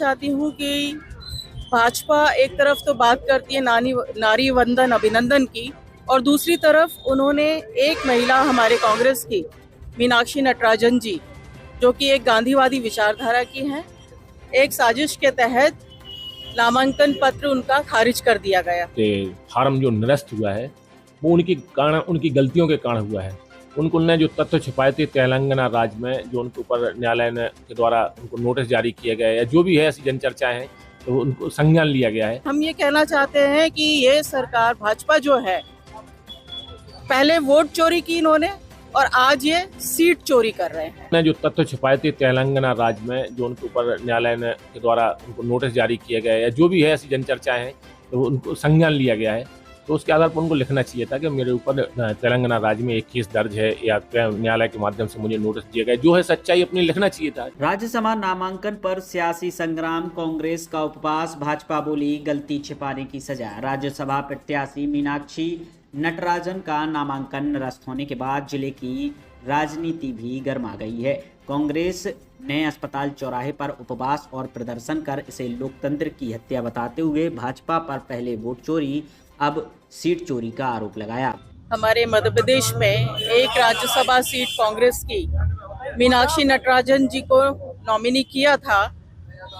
चाहती हूँ कि भाजपा एक तरफ तो बात करती है नारी वंदन अभिनंदन की, और दूसरी तरफ उन्होंने एक महिला हमारे कांग्रेस की मीनाक्षी नटराजन जी, जो कि एक गांधीवादी विचारधारा की हैं, एक साजिश के तहत नामांकन पत्र उनका खारिज कर दिया गया। फार्म जो निरस्त हुआ है वो उनकी गलतियों के कारण हुआ है। उनने जो तथ्य छुपाए थे तेलंगाना राज्य में, जो उनके ऊपर न्यायालय के द्वारा उनको नोटिस जारी किया गया है या जो भी है ऐसी जनचर्चाएं हैं, तो उनको संज्ञान लिया गया है। हम ये कहना चाहते हैं कि ये सरकार भाजपा जो है, पहले वोट चोरी की इन्होंने और आज ये सीट चोरी कर रहे हैं। जो तथ्य छुपाए थे तेलंगाना राज्य में, जो उनके ऊपर न्यायालय के द्वारा उनको नोटिस जारी किया गया है या जो भी है ऐसी जनचर्चाएं हैं, तो उनको संज्ञान लिया गया है। तो उसके आधार पर उनको लिखना चाहिए था कि मेरे ऊपर तेलंगाना राज्य में एक केस दर्ज है या न्यायालय के माध्यम से मुझे नोटिस दिया गया, जो है सच्चाई अपनी लिखना चाहिए था। राज्यसभा नामांकन पर सियासी संग्राम, कांग्रेस का उपवास, भाजपा बोली गलती छिपाने की सजा। राज्यसभा प्रत्याशी मीनाक्षी नटराजन का नामांकन निरस्त होने के बाद जिले की राजनीति भी गर्मा गई है। कांग्रेस ने अस्पताल चौराहे पर उपवास और प्रदर्शन कर इसे लोकतंत्र की हत्या बताते हुए भाजपा पर पहले वोट चोरी अब सीट चोरी का आरोप लगाया। हमारे मध्य प्रदेश में एक राज्यसभा सीट कांग्रेस की मीनाक्षी नटराजन जी को नॉमिनी किया था,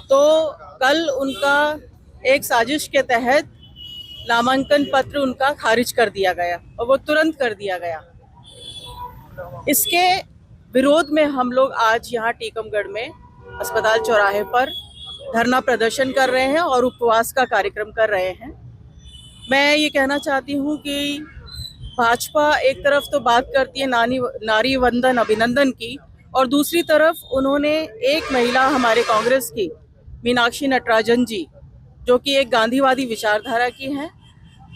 तो कल उनका एक साजिश के तहत नामांकन पत्र उनका खारिज कर दिया गया और वो तुरंत कर दिया गया। इसके विरोध में हम लोग आज यहाँ टीकमगढ़ में अस्पताल चौराहे पर धरना प्रदर्शन कर रहे हैं और उपवास का कार्यक्रम कर रहे हैं। मैं ये कहना चाहती हूँ कि भाजपा एक तरफ तो बात करती है नारी वंदन अभिनंदन की, और दूसरी तरफ उन्होंने एक महिला हमारे कांग्रेस की मीनाक्षी नटराजन जी, जो कि एक गांधीवादी विचारधारा की हैं,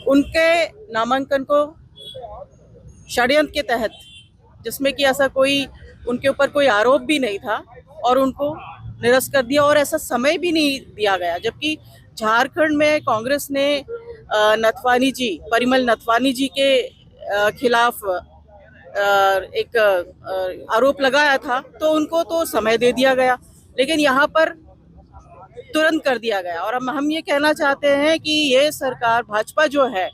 उनके नामांकन को षड्यंत्र के तहत, जिसमें कि ऐसा कोई उनके ऊपर कोई आरोप भी नहीं था, और उनको निरस्त कर दिया और ऐसा समय भी नहीं दिया गया। जबकि झारखंड में कांग्रेस ने परिमल नथवानी जी के खिलाफ एक आरोप लगाया था, तो उनको तो समय दे दिया गया, लेकिन यहाँ पर तुरंत कर दिया गया। और हम ये कहना चाहते हैं कि ये सरकार भाजपा जो है,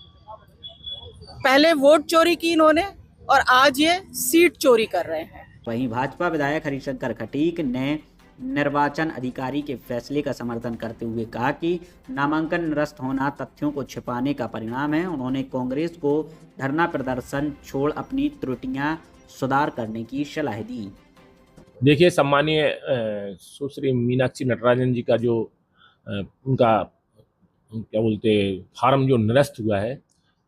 पहले वोट चोरी की इन्होंने और आज ये सीट चोरी कर रहे हैं। वहीं भाजपा विधायक हरिशंकर खटीक ने निर्वाचन अधिकारी के फैसले का समर्थन करते हुए कहा कि नामांकन निरस्त होना तथ्यों को छिपाने का परिणाम है। उन्होंने कांग्रेस को धरना प्रदर्शन छोड़ अपनी त्रुटियां सुधार करने की सलाह दी। देखिए, सम्मानीय सुश्री मीनाक्षी नटराजन जी का जो उनका क्या बोलते फार्म जो निरस्त हुआ है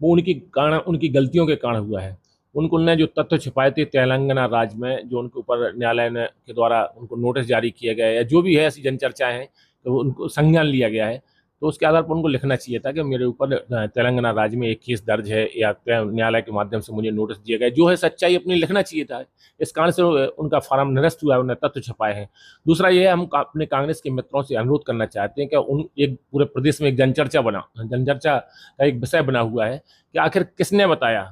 वो उनकी गलतियों के कारण हुआ है। उनने जो तथ्य छुपाए थे तेलंगाना राज्य में, जो उनके ऊपर न्यायालय के द्वारा उनको नोटिस जारी किया गया है या जो भी है ऐसी जनचर्चाएं हैं, तो उनको संज्ञान लिया गया है। तो उसके आधार पर उनको लिखना चाहिए था कि मेरे ऊपर तेलंगाना राज्य में एक केस दर्ज है या न्यायालय के माध्यम से मुझे नोटिस दिया गया, जो है सच्चाई अपनी लिखना चाहिए था। इस कारण से उनका फार्म निरस्त हुआ है, उन्होंने तथ्य छुपाए हैं। दूसरा ये है, हम अपने कांग्रेस के मित्रों से अनुरोध करना चाहते हैं कि एक पूरे प्रदेश में एक जनचर्चा का एक विषय बना हुआ है कि आखिर किसने बताया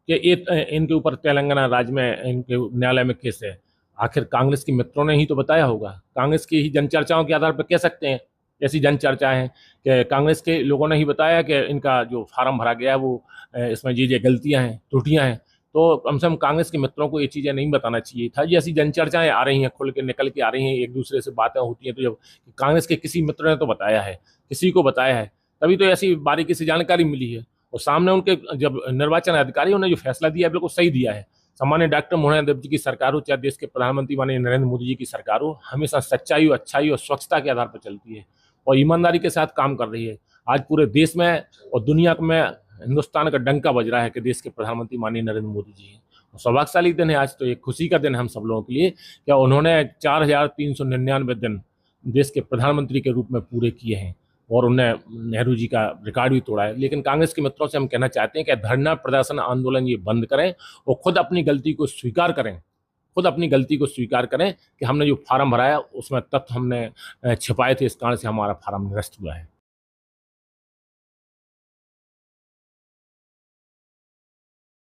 कि इनके ऊपर तेलंगाना राज्य में इनके न्यायालय में केस है। आखिर कांग्रेस के मित्रों ने ही तो बताया होगा। कांग्रेस की ही जनचर्चाओं के आधार पर कह सकते हैं, ऐसी जनचर्चा है कि कांग्रेस के लोगों ने ही बताया कि इनका जो फार्म भरा गया है वो इसमें ये गलतियां हैं, त्रुटियां हैं। तो कम से कम कांग्रेस के मित्रों को ये चीज़ें नहीं बताना चाहिए था। ये ऐसी जनचर्चाएं आ रही हैं, खुल के निकल के आ रही हैं, एक दूसरे से बातें होती हैं, तो जब कांग्रेस के किसी मित्र ने तो बताया है, किसी को बताया है, तभी तो ऐसी बारीकी से जानकारी मिली है। और सामने उनके जब निर्वाचन अधिकारियों ने जो फैसला दिया है बिल्कुल सही दिया है। सामान्य डॉक्टर मोहन देव जी की सरकार हो, चाहे देश के प्रधानमंत्री माननीय नरेंद्र मोदी जी की सरकार हो, हमेशा सच्चाई और अच्छाई और स्वच्छता के आधार पर चलती है और ईमानदारी के साथ काम कर रही है। आज पूरे देश में और दुनिया में हिंदुस्तान का डंका बज रहा है कि देश के प्रधानमंत्री माननीय नरेंद्र मोदी जी हैं। सौभाग्यशाली दिन है आज, तो एक खुशी का दिन है हम सब लोगों के लिए कि उन्होंने 4399 दिन देश के प्रधानमंत्री के रूप में पूरे किए हैं और उन्हें नेहरू जी का रिकॉर्ड भी तोड़ा है। लेकिन कांग्रेस के मित्रों से हम कहना चाहते हैं कि धरना प्रदर्शन आंदोलन ये बंद करें और खुद अपनी गलती को स्वीकार करें कि हमने जो फार्म भराया उसमें तथ्य हमने छिपाए थे, इस कारण से हमारा फार्म निरस्त हुआ है।